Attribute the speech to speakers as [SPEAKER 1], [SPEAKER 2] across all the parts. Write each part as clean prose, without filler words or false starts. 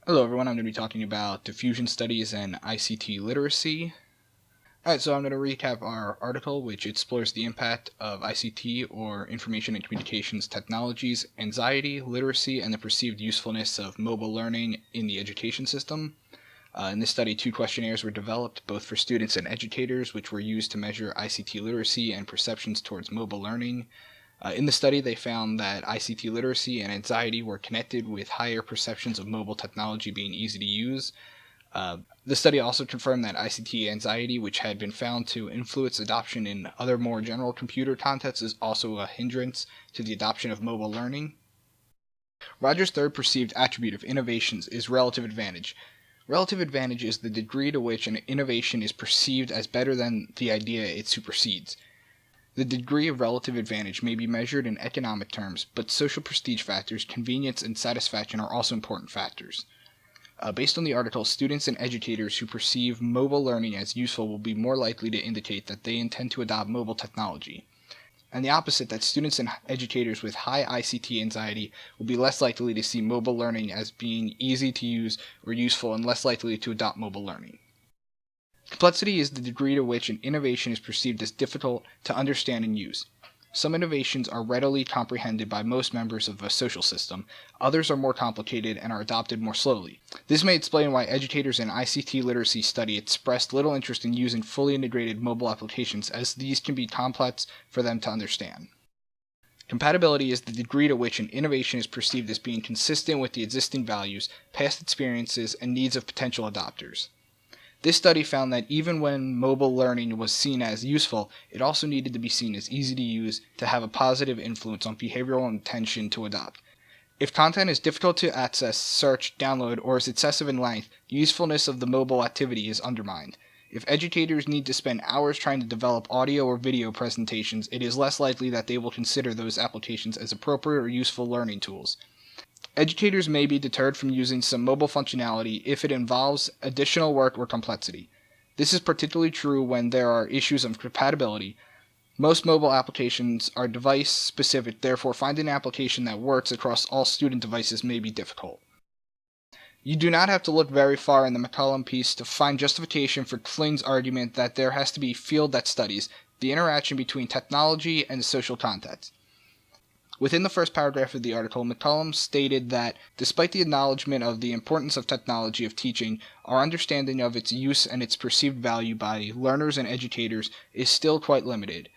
[SPEAKER 1] Hello everyone, I'm going to be talking about diffusion studies and ICT literacy. Alright, so I'm going to recap our article, which explores the impact of ICT, or Information and Communications Technologies, anxiety, literacy, and the perceived usefulness of mobile learning in the education system. In this study, 2 questionnaires were developed, both for students and educators, which were used to measure ICT literacy and perceptions towards mobile learning. In the study, they found that ICT literacy and anxiety were connected with higher perceptions of mobile technology being easy to use. The study also confirmed that ICT anxiety, which had been found to influence adoption in other more general computer contexts, is also a hindrance to the adoption of mobile learning. Rogers' third perceived attribute of innovations is relative advantage. Relative advantage is the degree to which an innovation is perceived as better than the idea it supersedes. The degree of relative advantage may be measured in economic terms, but social prestige factors, convenience, and satisfaction are also important factors. Based on the article, students and educators who perceive mobile learning as useful will be more likely to indicate that they intend to adopt mobile technology. And the opposite, that students and educators with high ICT anxiety will be less likely to see mobile learning as being easy to use or useful and less likely to adopt mobile learning. Complexity is the degree to which an innovation is perceived as difficult to understand and use. Some innovations are readily comprehended by most members of a social system, others are more complicated and are adopted more slowly. This may explain why educators in ICT literacy study expressed little interest in using fully integrated mobile applications, as these can be complex for them to understand. Compatibility is the degree to which an innovation is perceived as being consistent with the existing values, past experiences, and needs of potential adopters. This study found that even when mobile learning was seen as useful, it also needed to be seen as easy to use to have a positive influence on behavioral intention to adopt. If content is difficult to access, search, download, or is excessive in length, the usefulness of the mobile activity is undermined. If educators need to spend hours trying to develop audio or video presentations, it is less likely that they will consider those applications as appropriate or useful learning tools. Educators may be deterred from using some mobile functionality if it involves additional work or complexity. This is particularly true when there are issues of compatibility. Most mobile applications are device-specific, therefore finding an application that works across all student devices may be difficult. You do not have to look very far in the McCollum piece to find justification for Kling's argument that there has to be a field that studies the interaction between technology and social context. Within the first paragraph of the article, McCollum stated that, despite the acknowledgement of the importance of technology of teaching, our understanding of its use and its perceived value by learners and educators is still quite limited,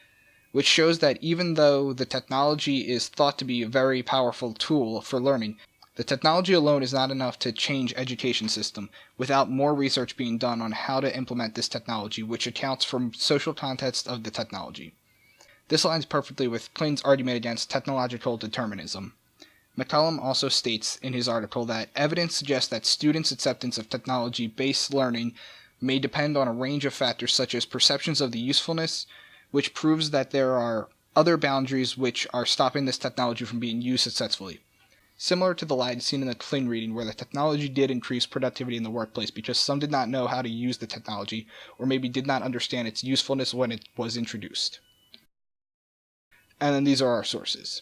[SPEAKER 1] which shows that even though the technology is thought to be a very powerful tool for learning, the technology alone is not enough to change education system without more research being done on how to implement this technology, which accounts for social context of the technology. This aligns perfectly with Kling's argument against technological determinism. McCollum also states in his article that evidence suggests that students' acceptance of technology-based learning may depend on a range of factors such as perceptions of the usefulness, which proves that there are other boundaries which are stopping this technology from being used successfully. Similar to the lag seen in the Kling reading, where the technology did increase productivity in the workplace because some did not know how to use the technology, or maybe did not understand its usefulness when it was introduced. And then these are our sources.